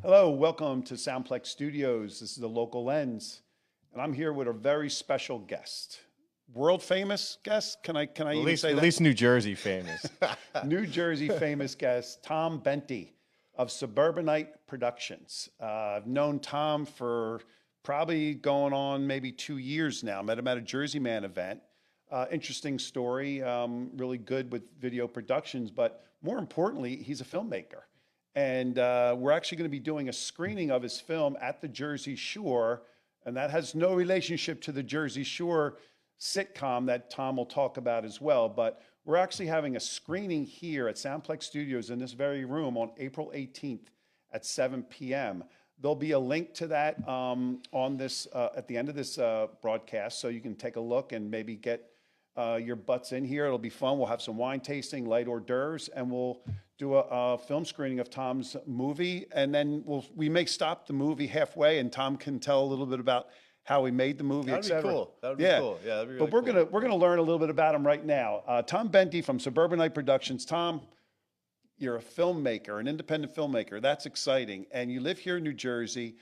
Hello, welcome to Soundplex Studios. This is the Local Lens, and I'm here with a very special guest. World famous guest? Can I At even least, say at that? least New Jersey famous. New Jersey famous guest, Tom Bentey of Suburbanite Productions. I've known Tom for probably going on maybe 2 years now. Met him at a Jersey Man event. Interesting story, really good with video productions, but more importantly, he's a filmmaker. And we're actually going to be doing a screening of his film at the Jersey Shore, and that has no relationship to the Jersey Shore sitcom that Tom will talk about as well. But we're actually having a screening here at Soundplex Studios in this very room on April 18th at 7 p.m. There'll be a link to that on this at the end of this broadcast, so you can take a look and maybe get your butts in here. It'll be fun. We'll have some wine tasting, light hors d'oeuvres, and we'll do a film screening of Tom's movie. And then we may stop the movie halfway, and Tom can tell a little bit about how he made the movie, et That'd be cetera. cool. That would be Yeah. cool. Yeah, that'd be But really we're cool. gonna learn a little bit about him right now. Tom Bentey from Suburbanite Productions. Tom, you're a filmmaker, an independent filmmaker. That's exciting. And you live here in New Jersey.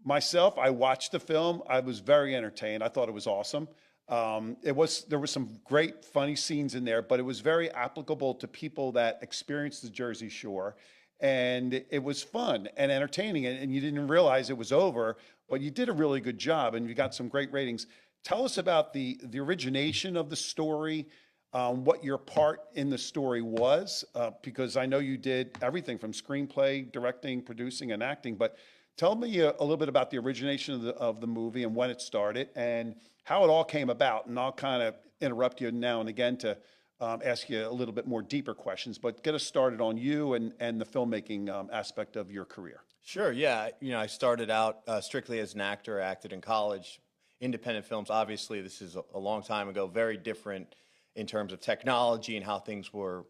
Myself, I watched the film. I was very entertained. I thought it was awesome. There was some great funny scenes in there, but it was very applicable to people that experienced the Jersey Shore. And it was fun and entertaining, and you didn't realize it was over, but you did a really good job, and you got some great ratings. Tell us about the origination of the story, what your part in the story was, because I know you did everything from screenplay, directing, producing, and acting. But tell me a little bit about the origination of the movie and when it started and how it all came about. And I'll kind of interrupt you now and again to ask you a little bit more deeper questions, but get us started on you and the filmmaking aspect of your career. Sure. Yeah. I started out strictly as an actor. I acted in college, independent films. Obviously, this is a long time ago. Very different in terms of technology and how things were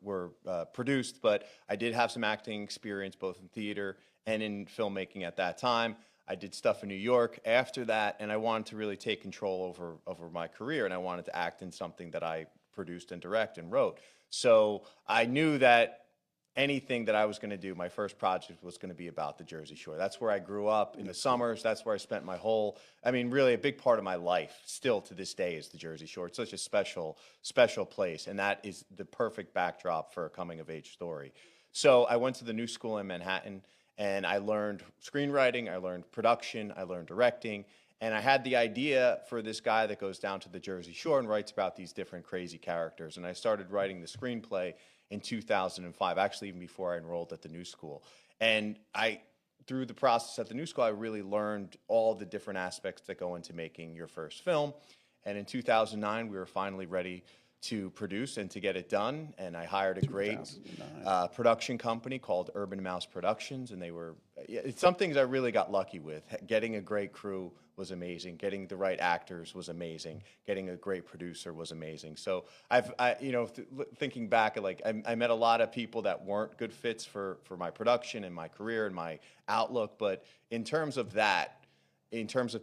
produced. But I did have some acting experience both in theater and in filmmaking at that time. I did stuff in New York after that, and I wanted to really take control over my career, and I wanted to act in something that I produced and direct and wrote. So I knew that anything that I was going to do, my first project was going to be about the Jersey Shore. That's where I grew up in the summers. That's where I spent really a big part of my life still to this day is the Jersey Shore. It's such a special place, and that is the perfect backdrop for a coming of age story. So I went to the New School in Manhattan, and I learned screenwriting, I learned production, I learned directing, and I had the idea for this guy that goes down to the Jersey Shore and writes about these different crazy characters. And I started writing the screenplay in 2005, actually even before I enrolled at the New School. And through the process at the New School, I really learned all the different aspects that go into making your first film. And in 2009, we were finally ready to produce and to get it done. And I hired a great production company called Urban Mouse Productions. And it's some things I really got lucky with. Getting a great crew was amazing. Getting the right actors was amazing. Getting a great producer was amazing. So thinking back, I met a lot of people that weren't good fits for my production and my career and my outlook. But in terms of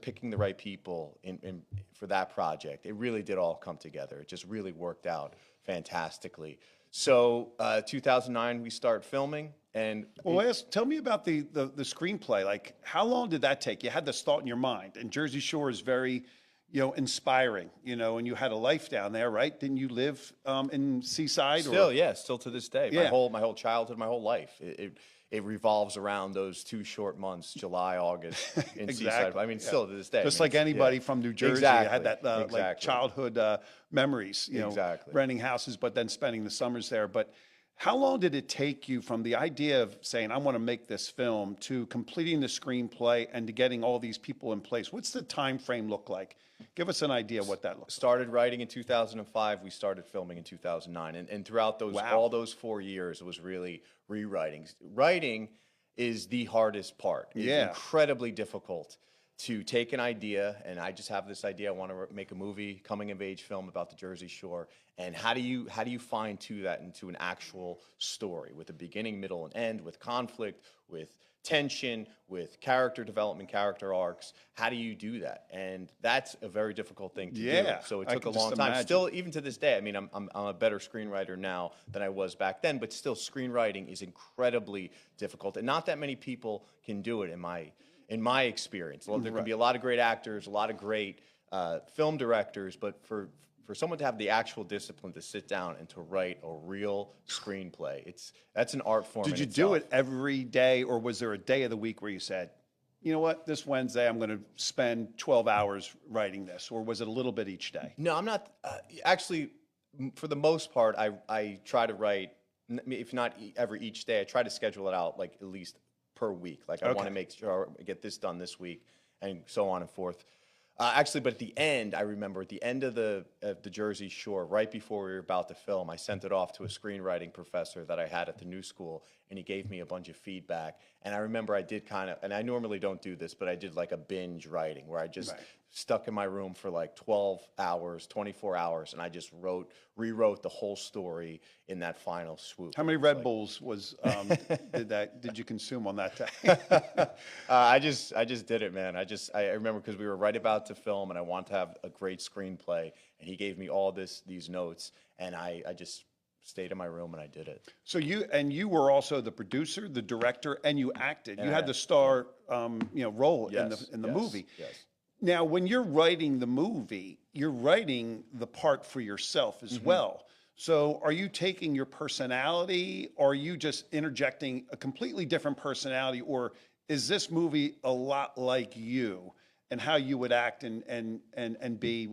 picking the right people for that project, it really did all come together. It just really worked out fantastically. So 2009, we start filming. And tell me about the screenplay. Like, how long did that take? You had this thought in your mind, and Jersey Shore is very, inspiring, and you had a life down there, right? Didn't you live in Seaside? Still to this day. Yeah. My whole childhood, my whole life. It revolves around those 2 short months, July, August, in Exactly. Seaside. I mean, still to this day. Just like anybody from New Jersey Exactly. had that like childhood memories, Exactly. renting houses, but then spending the summers there. But how long did it take you from the idea of saying, I want to make this film, to completing the screenplay and to getting all these people in place? What's the time frame look like? Give us an idea of what that looks like. Started writing in 2005. We started filming in 2009. And throughout all those 4 years, it was really rewriting. Writing is the hardest part. It's incredibly difficult to take an idea, and I just have this idea. I want to make a movie, coming of age film about the Jersey Shore. And how do you fine tune that into an actual story with a beginning, middle, and end, with conflict, with tension, with character development, character arcs? How do you do that? And that's a very difficult thing to do. So it took a long time. Still, even to this day, I mean, I'm a better screenwriter now than I was back then, but still, screenwriting is incredibly difficult, and not that many people can do it in my experience. There can be a lot of great actors, a lot of great film directors, but for someone to have the actual discipline to sit down and to write a real screenplay, that's an art form. Did you do it every day, or was there a day of the week where you said, you know what, this Wednesday I'm going to spend 12 hours writing this, or was it a little bit each day? No, I'm not. Actually, for the most part, I try to write, if not each day, I try to schedule it out like at least per week. Like I want to make sure I get this done this week, and so on and forth. Actually, but at the end, I remember at the end of the Jersey Shore, right before we were about to film, I sent it off to a screenwriting professor that I had at the new school, and he gave me a bunch of feedback. And I remember I did kind of, and I normally don't do this, but I did like a binge writing where I just stuck in my room for like 12 hours, 24 hours, and I just rewrote the whole story in that final swoop. How many Red Bulls did you consume on that day? I just did it, man. I remember because we were right about to film, and I wanted to have a great screenplay, and he gave me all these notes, and I just stayed in my room and I did it. So you were also the producer, the director, and you acted. You had the star role in the movie. Yes. Now, when you're writing the movie, you're writing the part for yourself as well. So are you taking your personality, or are you just interjecting a completely different personality, or is this movie a lot like you and how you would act and be,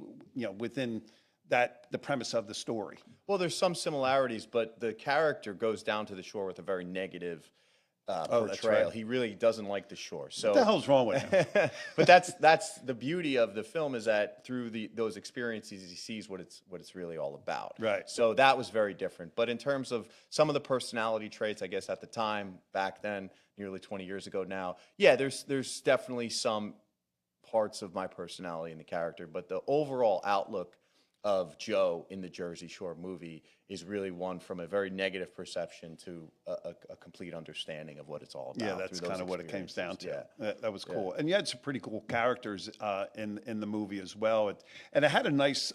within the premise of the story? Well, there's some similarities, but the character goes down to the shore with a very negative portrayal. That's right. He really doesn't like the shore. So what the hell's wrong with him? But that's the beauty of the film, is that through those experiences, he sees what it's really all about. Right. So that was very different. But in terms of some of the personality traits, I guess at the time, back then, nearly 20 years ago now, yeah, there's definitely some parts of my personality in the character, but the overall outlook of Joe in the Jersey Shore movie is really one from a very negative perception to a complete understanding of what it's all about. Yeah, that's kind of what it comes down to. Yeah. That was cool. And you had some pretty cool characters in the movie as well. And it had a nice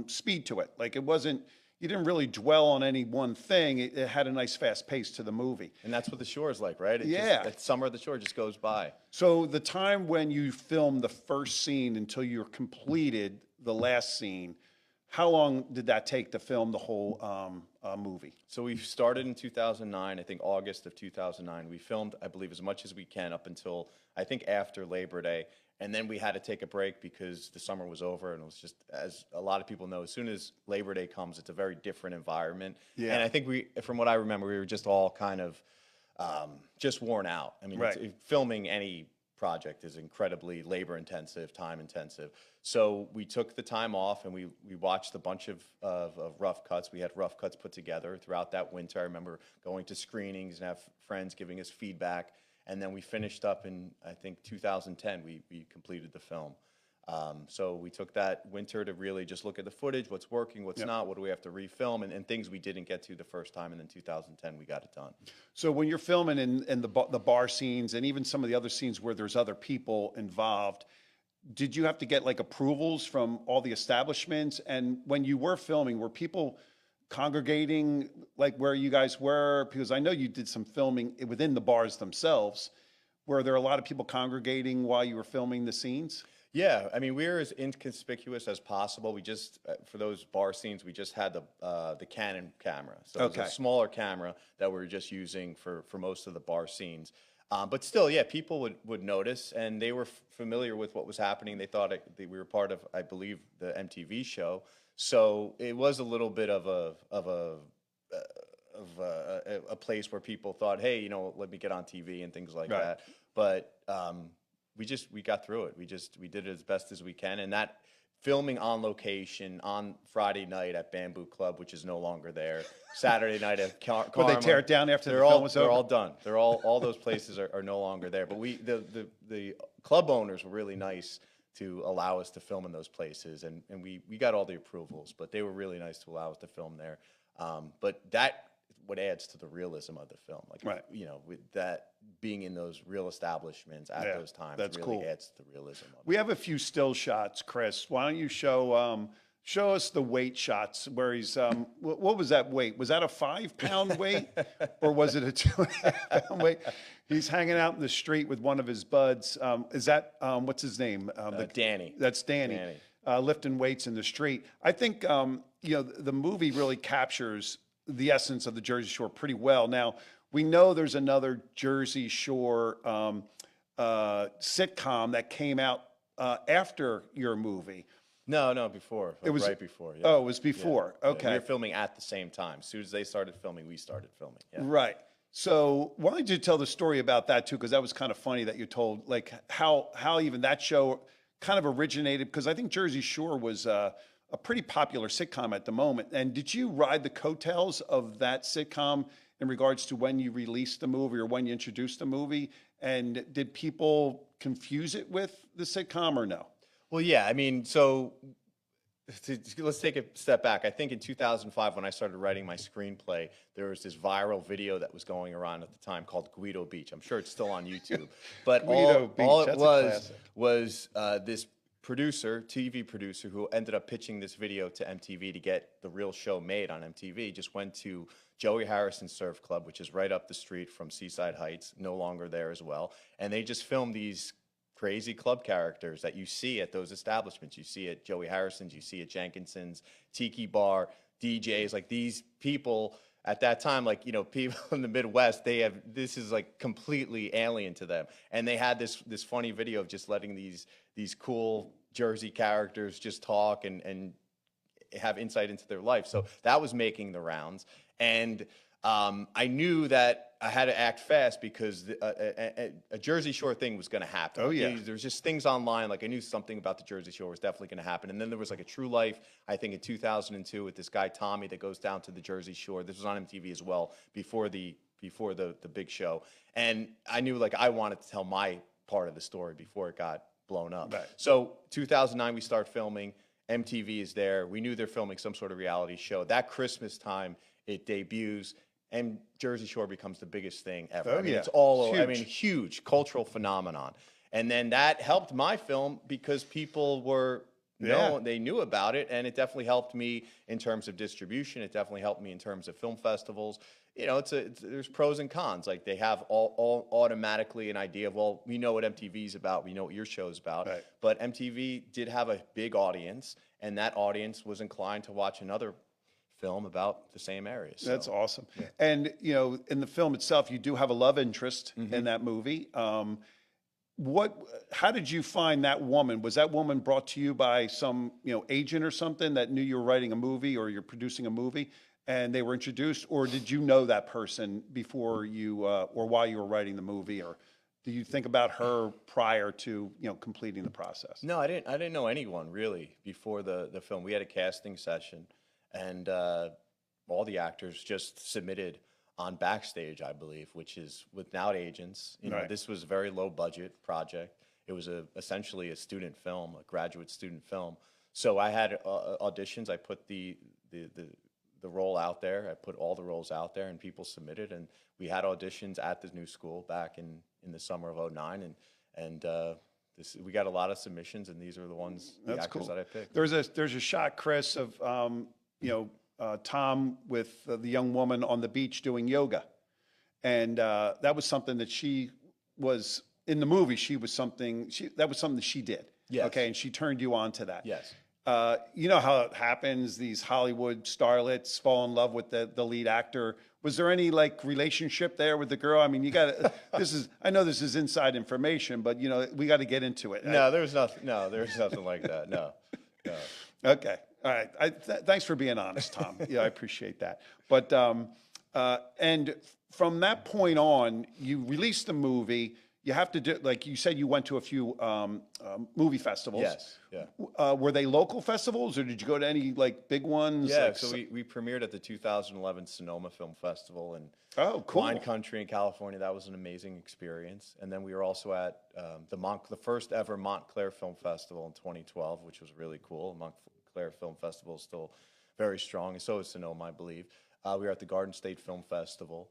speed to it. Like, it wasn't, you didn't really dwell on any one thing. It had a nice fast pace to the movie. And that's what the shore is like, right? That summer of the shore just goes by. So the time when you filmed the first scene until you completed the last scene, how long did that take to film the whole movie? So we started in 2009, I think August of 2009. We filmed, I believe, as much as we can up until, I think, after Labor Day. And then we had to take a break because the summer was over, and it was just, as a lot of people know, as soon as Labor Day comes, it's a very different environment. Yeah. And I think from what I remember, we were just all kind of just worn out. I mean, filming any project is incredibly labor-intensive, time-intensive. So we took the time off, and we watched a bunch of rough cuts. We had rough cuts put together throughout that winter. I remember going to screenings and have friends giving us feedback. And then we finished up in, I think, 2010, we completed the film. So we took that winter to really just look at the footage, what's working, what's not, what do we have to refilm, and things we didn't get to the first time, and then 2010 we got it done. So when you're filming in the bar scenes and even some of the other scenes where there's other people involved, did you have to get like approvals from all the establishments? And when you were filming, were people congregating like where you guys were? Because I know you did some filming within the bars themselves. Were there a lot of people congregating while you were filming the scenes? Yeah, I mean, we were as inconspicuous as possible. We just, for those bar scenes, we just had the Canon camera. So it was a smaller camera that we were just using for most of the bar scenes. But still, yeah, people would notice, and they were familiar with what was happening. They thought we were part of, I believe, the MTV show. So it was a little bit of a place where people thought, hey, let me get on TV and things like that. But we got through it. We did it as best as we can, and that filming on location on Friday night at Bamboo Club, which is no longer there. Saturday night at Karma. Would they tear it down after the film was over? They're all done. All those places are no longer there. But the club owners were really nice to allow us to film in those places, and we got all the approvals, but they were really nice to allow us to film there. But that what adds to the realism of the film, like Right. you know, with that being in those real establishments at those times, that's really cool. adds to the realism of it. We have a few still shots, Chris. Why don't you show us the weight shots where he's what was that weight? Was that a 5-pound weight or was it a 2.5-pound weight? He's hanging out in the street with one of his buds. Is that what's his name? Danny. That's Danny. Lifting weights in the street. I think the movie really captures the essence of the Jersey Shore pretty well. Now, we know there's another Jersey Shore sitcom that came out after your movie. No, before. It was right before. Yeah. Oh, it was before. Yeah. Okay. We were filming at the same time. As soon as they started filming, we started filming. Yeah. Right. So why don't you tell the story about that too? Because that was kind of funny that you told, like how even that show kind of originated. Because I think Jersey Shore was a pretty popular sitcom at the moment. And did you ride the coattails of that sitcom in regards to when you released the movie or when you introduced the movie? And did people confuse it with the sitcom or no? Well, yeah, I mean, so let's take a step back. I think in 2005, when I started writing my screenplay, there was this viral video that was going around at the time called Guido Beach. I'm sure it's still on YouTube. But all it was this producer, TV producer, who ended up pitching this video to MTV to get the real show made on MTV, just went to Joey Harrison's Surf Club, which is right up the street from Seaside Heights, no longer there as well. And they just filmed these crazy club characters that you see at those establishments. You see at Joey Harrison's, you see at Jenkinson's, Tiki Bar, DJs, like these people at that time, like, you know, people in the Midwest, this is like completely alien to them. And they had this funny video of just letting these cool Jersey characters just talk and have insight into their life. So that was making the rounds. And I knew that I had to act fast because a Jersey Shore thing was going to happen. Oh, yeah. There's just things online. Like I knew something about the Jersey Shore was definitely going to happen. And then there was like a True Life, I think in 2002 with this guy, Tommy, that goes down to the Jersey Shore. This was on MTV as well before the big show. And I knew like I wanted to tell my part of the story before it got blown up. Right. So 2009, we start filming. MTV is there. We knew they're filming some sort of reality show. That Christmas time, it debuts. And Jersey Shore becomes the biggest thing ever. Oh, I mean, yeah. it's all, Huge. I mean, huge cultural phenomenon. And then that helped my film because people were, they knew about it. And it definitely helped me in terms of distribution. It definitely helped me in terms of film festivals. You know, there's pros and cons. Like they have all automatically an idea of, well, we know what MTV's about. We know what your show's about. Right. But MTV did have a big audience. And that audience was inclined to watch another film about the same area. So. That's awesome. Yeah. And, you know, in the film itself, you do have a love interest in that movie. How did you find that woman? Was that woman brought to you by some, agent or something that knew you were writing a movie or you're producing a movie and they were introduced? Or did you know that person before you, or while you were writing the movie? Or do you think about her prior to, completing the process? No, I didn't know anyone really before the film. We had a casting session. And all the actors just submitted on Backstage, I believe, which is without agents. You know, This was a very low budget project. It was essentially a student film, a graduate student film. So I had auditions. I put the role out there. I put all the roles out there, and people submitted. And we had auditions at the new school back in the summer of '09, and we got a lot of submissions, and these are the ones, the actors that I picked. There's a shot, Chris, of Tom with the young woman on the beach doing yoga, and that was something that she was in the movie. That was something that she did. Yes. Okay, and she turned you on to that. Yes. You know how it happens? These Hollywood starlets fall in love with the lead actor. Was there any like relationship there with the girl? I mean, you got I know this is inside information, but we got to get into it. No, there was nothing. No, there was nothing like that. No. Okay. All right. Thanks for being honest, Tom. Yeah, I appreciate that. But and from that point on, you released the movie. you have to do, like you said, you went to a few movie festivals. Yes, yeah. Were they local festivals, or did you go to any like big ones? Yeah, Like, so we premiered at the 2011 Sonoma Film Festival in oh, cool. wine country in California. That was an amazing experience. And then we were also at the first ever Montclair Film Festival in 2012, which was really cool. Montclair Film Festival is still very strong, and so is Sonoma, I believe. We were at the Garden State Film Festival.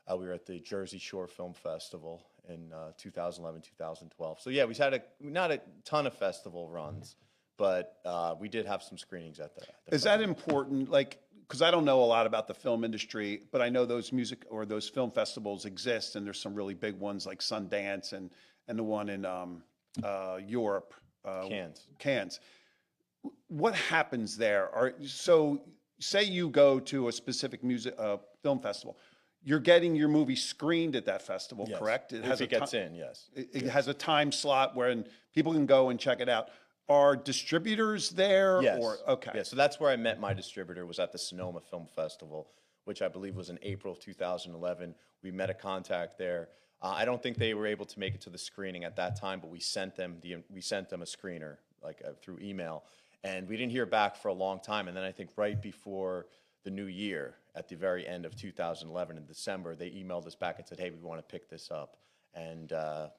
We were at the Jersey Shore Film Festival in 2011, 2012. So yeah, we had not a ton of festival runs, but we did have some screenings at the Is that important? Like, because I don't know a lot about the film industry, but I know those music or those film festivals exist, and there's some really big ones like Sundance and the one in Europe, Cannes. What happens there? So say you go to a specific music film festival. You're getting your movie screened at that festival, yes. correct? If it gets in, yes. It has a time slot where people can go and check it out. Are distributors there? Yes. Or, okay. Yeah, so that's where I met my distributor, was at the Sonoma Film Festival, which I believe was in April of 2011. We met a contact there. I don't think they were able to make it to the screening at that time, but we sent them a screener through email, and we didn't hear back for a long time. And then I think right before the new year, at the very end of 2011 in December, they emailed us back and said, hey, we want to pick this up. And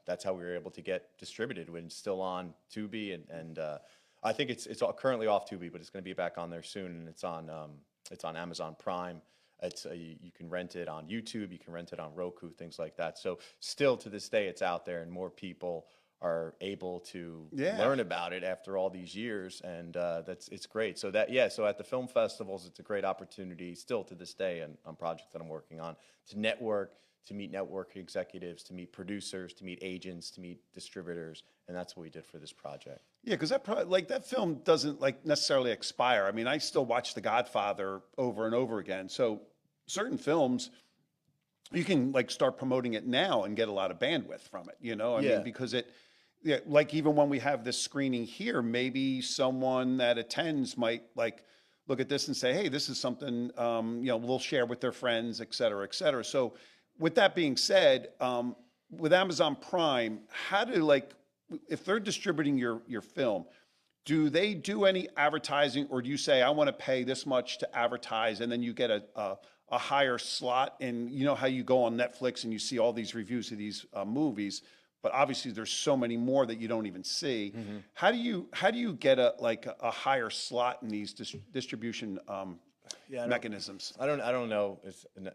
that's how we were able to get distributed. It's still on Tubi, and I think it's currently off Tubi, but it's going to be back on there soon, and it's on Amazon Prime. You can rent it on YouTube, you can rent it on Roku, things like that. So still to this day, it's out there, and more people are able to learn about it after all these years, and it's great. So so at the film festivals, it's a great opportunity still to this day, and on projects that I'm working on, to network, to meet network executives, to meet producers, to meet agents, to meet distributors, and that's what we did for this project. Yeah, because that film doesn't necessarily expire. I mean, I still watch The Godfather over and over again. So certain films, you can start promoting it now and get a lot of bandwidth from it. I mean, because even when we have this screening here, maybe someone that attends might look at this and say, hey, this is something we'll share with their friends, et cetera, et cetera. So with that being said, with Amazon Prime, how do if they're distributing your film, do they do any advertising, or do you say, I want to pay this much to advertise, and then you get a higher slot? And you know how you go on Netflix and you see all these reviews of these movies, but obviously there's so many more that you don't even see. Mm-hmm. How do you get a higher slot in these distribution mechanisms? I don't know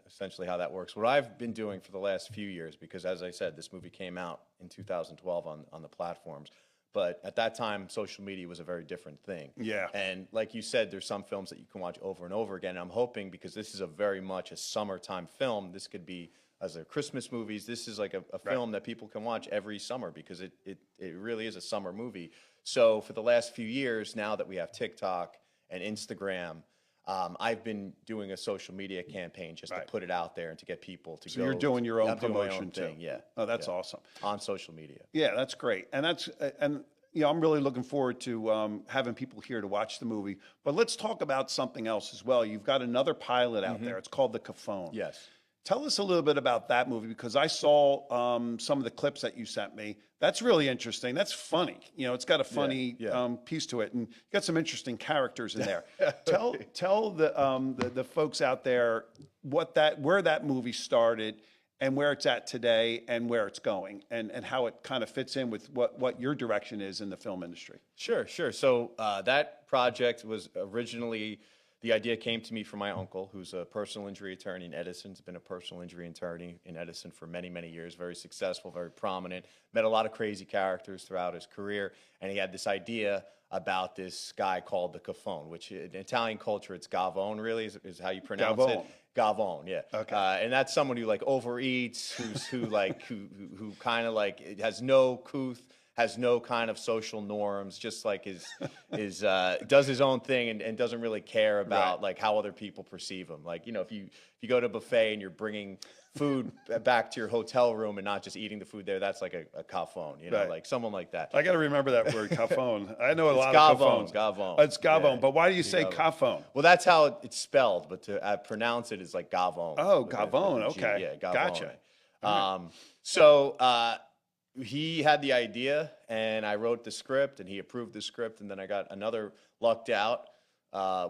essentially how that works. What I've been doing for the last few years, because as I said, this movie came out in 2012 on the platforms, but at that time, social media was a very different thing. Yeah. And like you said, there's some films that you can watch over and over again. And I'm hoping, because this is very much a summertime film, this could be, as they're Christmas movies, this is a film that people can watch every summer, because it really is a summer movie. So for the last few years, now that we have TikTok and Instagram, I've been doing a social media campaign just to put it out there and to get people to go. So you're doing your own promotion too. Yeah. Oh, that's awesome. On social media. Yeah, that's great. And I'm really looking forward to having people here to watch the movie. But let's talk about something else as well. You've got another pilot out there. It's called the Cafone. Yes. Tell us a little bit about that movie, because I saw some of the clips that you sent me. That's really interesting. That's funny. It's got a funny piece to it, and you got some interesting characters in there. Tell the folks out there where that movie started, and where it's at today, and where it's going, and how it kind of fits in with what your direction is in the film industry. Sure. So that project was originally, the idea came to me from my uncle, who's a personal injury attorney in Edison. He's been a personal injury attorney in Edison for many, many years, very successful, very prominent, met a lot of crazy characters throughout his career, and he had this idea about this guy called the Cafone, which in Italian culture, it's Gavone, really, is how you pronounce it. Gavone, yeah. Okay. And that's someone who overeats, who kind of has no couth, has no kind of social norms, just does his own thing and doesn't really care about how other people perceive him. If you go to a buffet and you're bringing food back to your hotel room and not just eating the food there, that's like a Cafone, someone like that. I got to remember that word, Cafone. I know a lot of Cafones. Gavone. It's Gavone, yeah. But why do you say Cafone? Well, that's how it's spelled, but to pronounce it is like Gavone. Oh, Gavone. Okay. Yeah, Gavone. Gotcha. he had the idea, and I wrote the script, and he approved the script, and then I got another lucked out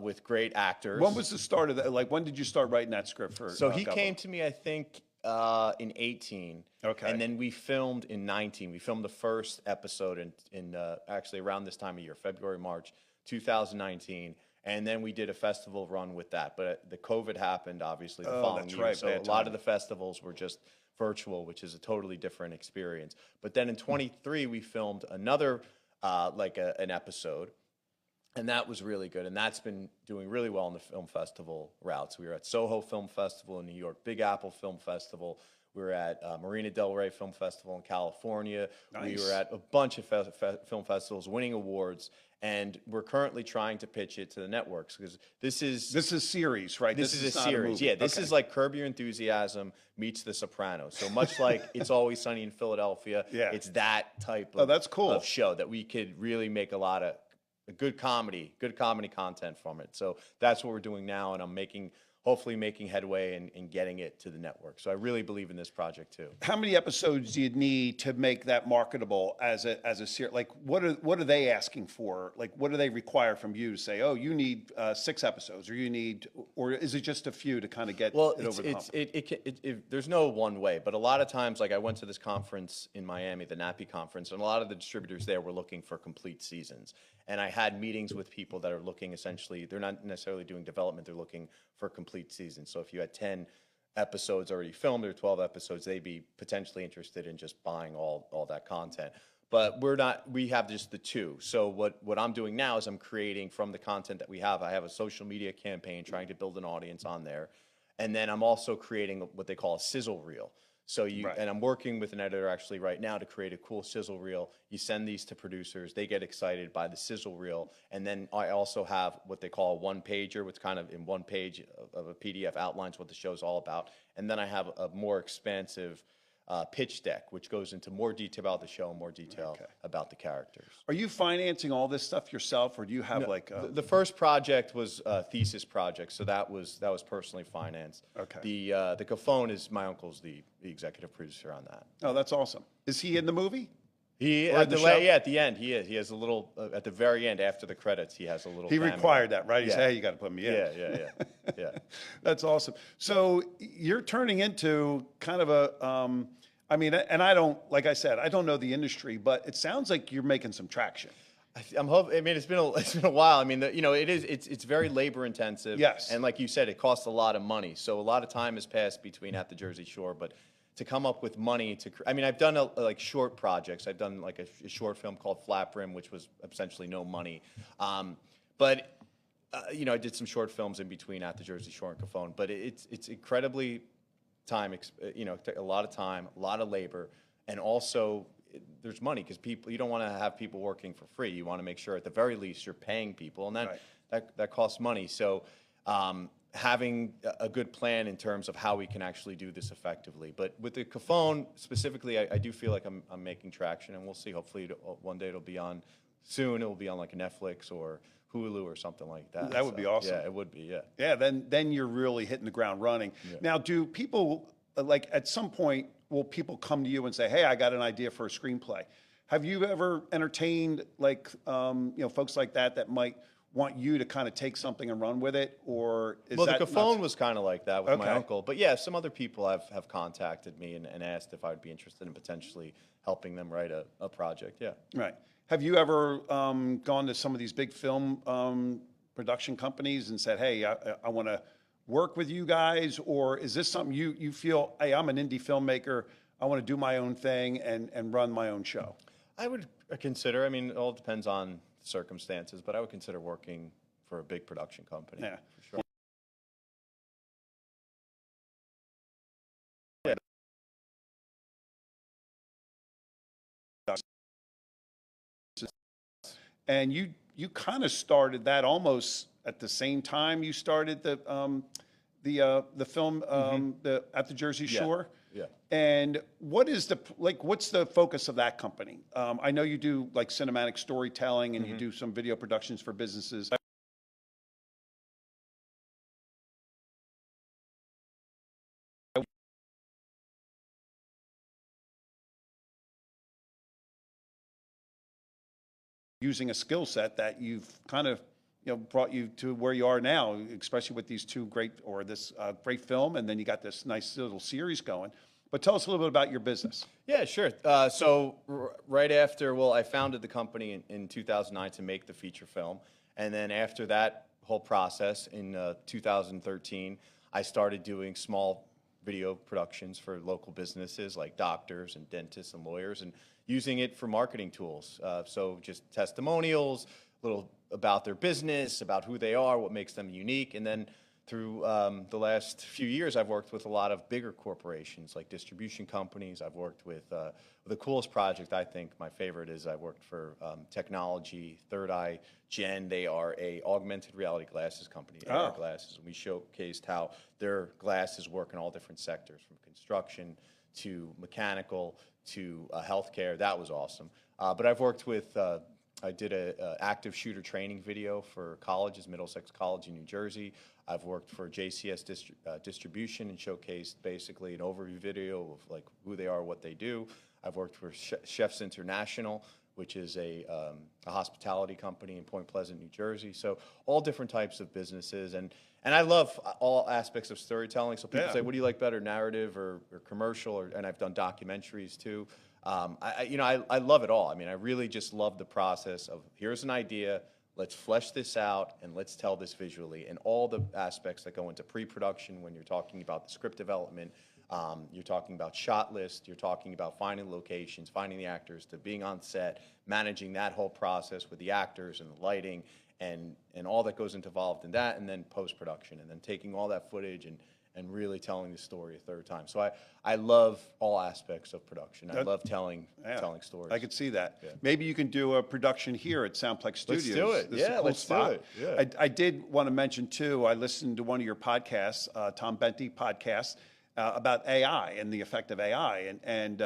with great actors. When was the start of that? Like, when did you start writing that script for? So he Cafone? came to me, I think, in 18. Okay. And then we filmed in 19. We filmed the first episode in actually around this time of year, February, March 2019. And then we did a festival run with that. But the COVID happened, obviously, the following that's year. right, So bad a lot timing. of the festivals were just virtual, which is a totally different experience. But then in 23, we filmed another, an episode. And that was really good. And that's been doing really well in the film festival routes. We were at Soho Film Festival in New York, Big Apple Film Festival. We were at Marina Del Rey Film Festival in California. Nice. We were at a bunch of film festivals, winning awards. And we're currently trying to pitch it to the networks because this is series, right? This is a not series. movie. Yeah, this Okay. is like Curb Your Enthusiasm meets The Sopranos. So much like It's Always Sunny in Philadelphia, Yeah. it's that type that's cool. of show that we could really make a lot of good comedy content from it. So that's what we're doing now, and I'm hopefully making headway and getting it to the network. So I really believe in this project too. How many episodes do you need to make that marketable as a series? Like, what are they asking for? Like, what do they require from you to say, oh, you need 6 episodes, or is it just a few to kind of get Well, it over the hump? there's no one way, but a lot of times, like I went to this conference in Miami, the NAPI conference, and a lot of the distributors there were looking for complete seasons. And I had meetings with people that are looking essentially, they're not necessarily doing development, they're looking for complete seasons. So if you had 10 episodes already filmed or 12 episodes, they'd be potentially interested in just buying all that content. But we have just the 2. So what I'm doing now is I'm creating from the content that we have. I have a social media campaign trying to build an audience on there. And then I'm also creating what they call a sizzle reel. So Right. and I'm working with an editor actually right now to create a cool sizzle reel. You send these to producers, they get excited by the sizzle reel, and then I also have what they call a one-pager, which kind of in one page of a PDF outlines what the show's all about, and then I have a more expansive pitch deck, which goes into more detail about the show and more detail about the characters. Are you financing all this stuff yourself, or do you have The first project was a thesis project, so that was personally financed. Okay. The Cafone is my uncle's the executive producer on that. Oh, that's awesome. Is he in the movie? He Or at the the show? at the end he is. He has a little at the very end after the credits. He has a little. He cameo. required that, right? He said, Yeah. hey, you got to put me in. Yeah. That's awesome. So you're turning into kind of a, I mean, and I don't, like I said, I don't know the industry, but it sounds like you're making some traction. I'm hoping. I mean, it's been a while. I mean, it's very labor intensive. Yes. And like you said, it costs a lot of money. So a lot of time has passed between At the Jersey Shore, but to come up with money I mean, I've done like short projects. I've done like a short film called Flat Brim, which was essentially no money. But I did some short films in between At the Jersey Shore and Cafone. But it's incredibly a lot of time, a lot of labor, and also there's money because you don't want to have people working for free. You want to make sure at the very least you're paying people, and that costs money. So having a good plan in terms of how we can actually do this effectively. But with the Cafone specifically, I do feel like I'm making traction, and we'll see. Hopefully one day it'll be on soon. It'll be on like a Netflix or Hulu or something like that. That would be awesome. Yeah, it would be. Yeah. Yeah, then you're really hitting the ground running. Yeah. Now, do people, like at some point, will people come to you and say, hey, I got an idea for a screenplay? Have you ever entertained like, folks like that might want you to kind of take something and run with it, or is the that Cafone was kind of like that with my Okay. uncle. But yeah, some other people have contacted me and asked if I would be interested in potentially helping them write a project. Yeah. Right. Have you ever gone to some of these big film production companies and said, hey, I want to work with you guys? Or is this something you feel, hey, I'm an indie filmmaker, I want to do my own thing and run my own show? I would consider, I mean, it all depends on circumstances, but I would consider working for a big production company. Yeah. For sure. And you kind of started that almost at the same time you started the film At the Jersey Shore. Yeah. And what's the focus of that company? I know you do like cinematic storytelling and you do some video productions for businesses. using a skill set that you've kind of, brought you to where you are now, especially with these this great film, and then you got this nice little series going. But tell us a little bit about your business. Yeah, sure. Right after, I founded the company in 2009 to make the feature film. And then after that whole process in 2013, I started doing small video productions for local businesses like doctors and dentists and lawyers, and using it for marketing tools. So just testimonials, little about their business, about who they are, what makes them unique. And then through the last few years, I've worked with a lot of bigger corporations like distribution companies. I've worked with the coolest project, I think my favorite, is I worked for technology, Third Eye Gen. They are a augmented reality glasses company, AR glasses, and we showcased how their glasses work in all different sectors, from construction to mechanical to healthcare. That was awesome. But I've worked with I did a active shooter training video for colleges, Middlesex College in New Jersey. I've worked for JCS Distribution and showcased basically an overview video of like who they are, what they do. I've worked for Chefs International, which is a hospitality company in Point Pleasant, New Jersey. So all different types of businesses, and I love all aspects of storytelling. So people say, what do you like better, narrative or commercial? And I've done documentaries too. I love it all. I mean, I really just love the process of, here's an idea, let's flesh this out, and let's tell this visually, and all the aspects that go into pre-production when you're talking about the script development, you're talking about shot list, you're talking about finding locations, finding the actors, to being on set, managing that whole process with the actors and the lighting, and all that goes involved in that, and then post-production, and then taking all that footage and really telling the story a third time. So I love all aspects of production. I love telling stories. I could see that. Yeah. Maybe you can do a production here at Soundplex Studios. Let's do it. This is a cool let's spot. do it. Yeah. I did want to mention too, I listened to one of your podcasts, Tom Bentey podcast, about AI and the effect of AI. And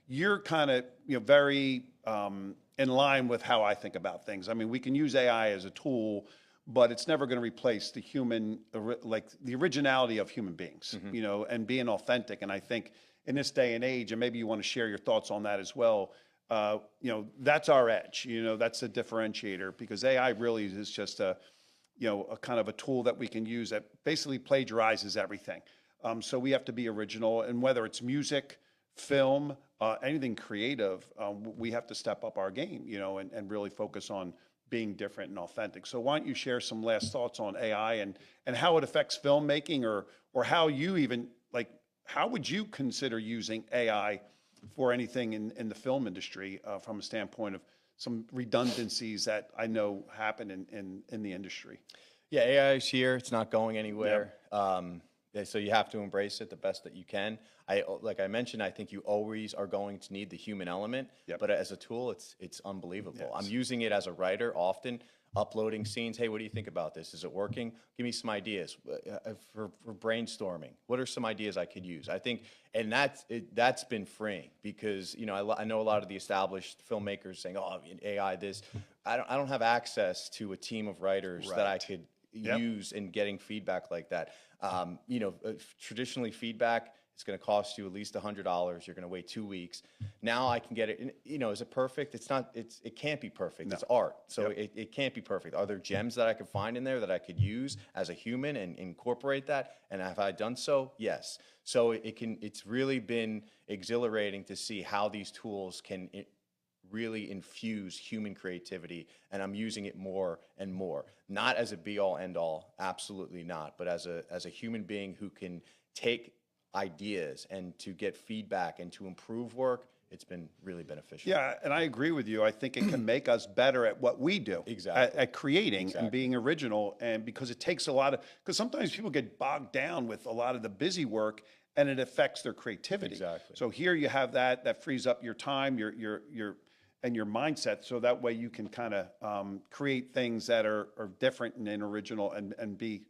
you're kind of very in line with how I think about things. I mean, we can use AI as a tool, but it's never going to replace the human, like the originality of human beings, and being authentic. And I think in this day and age, and maybe you want to share your thoughts on that as well, that's our edge. That's a differentiator, because AI really is just a kind of a tool that we can use that basically plagiarizes everything. So we have to be original, and whether it's music, film, anything creative, we have to step up our game, and really focus on being different and authentic. So why don't you share some last thoughts on AI and how it affects filmmaking, or how you even, like, how would you consider using AI for anything in the film industry, from a standpoint of some redundancies that I know happen in the industry? Yeah, AI is here. It's not going anywhere. So you have to embrace it the best that you can. Like I mentioned, I think you always are going to need the human element, but as a tool, it's unbelievable. Yes. I'm using it as a writer often, uploading scenes. Hey, what do you think about this? Is it working? Give me some ideas for brainstorming. What are some ideas I could use? I think, and that's been freeing, because I know a lot of the established filmmakers saying, "Oh, AI this." I don't have access to a team of writers that I could use in getting feedback like that. Traditionally, feedback, it's going to cost you at least $100. You're going to wait 2 weeks. Now I can get it. Is it perfect? It's not. It can't be perfect. No. It's art, so it can't be perfect. Are there gems that I could find in there that I could use as a human and incorporate that? And have I done so? Yes. So it's really been exhilarating to see how these tools can really infuse human creativity, and I'm using it more and more. Not as a be-all, end-all, absolutely not, but as a human being who can take ideas and to get feedback and to improve work. It's been really beneficial. Yeah, and I agree with you. I think it can make us better at what we do, at creating and being original, and because it takes a lot of, because sometimes people get bogged down with a lot of the busy work, and it affects their creativity. Exactly. So here you have that frees up your time, your and your mindset, so that way you can kind of create things that are different and original and be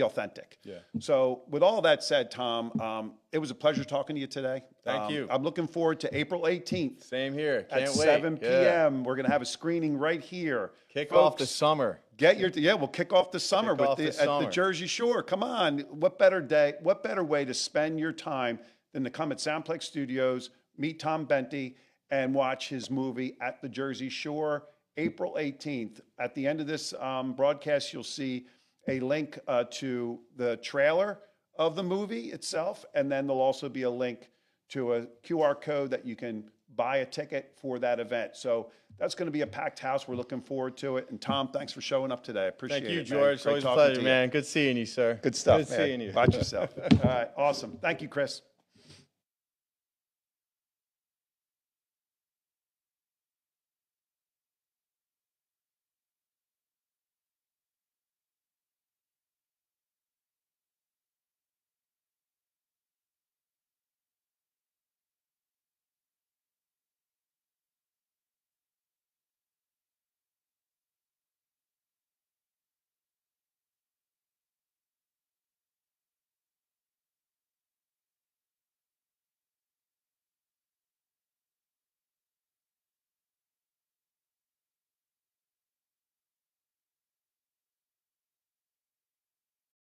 authentic. Yeah. So with all that said, Tom, it was a pleasure talking to you today. Thank you. I'm looking forward to April 18th. Same here. Can't at wait. 7 p.m. We're going to have a screening right here. Kick off the summer. We'll kick off the summer at the Jersey Shore. Come on, what better way to spend your time than to come at Soundplex Studios, meet Tom Bentey, and watch his movie at the Jersey Shore April 18th. At the end of this broadcast, you'll see a link to the trailer of the movie itself, and then there'll also be a link to a QR code that you can buy a ticket for that event. So that's going to be a packed house. We're looking forward to it. And Tom, thanks for showing up today. I appreciate it. Thank you, man. George. Great Always a talking pleasure, to you. man. Good seeing you, sir. Good stuff, Good man. seeing you. Watch yourself. All right, awesome. Thank you, Chris.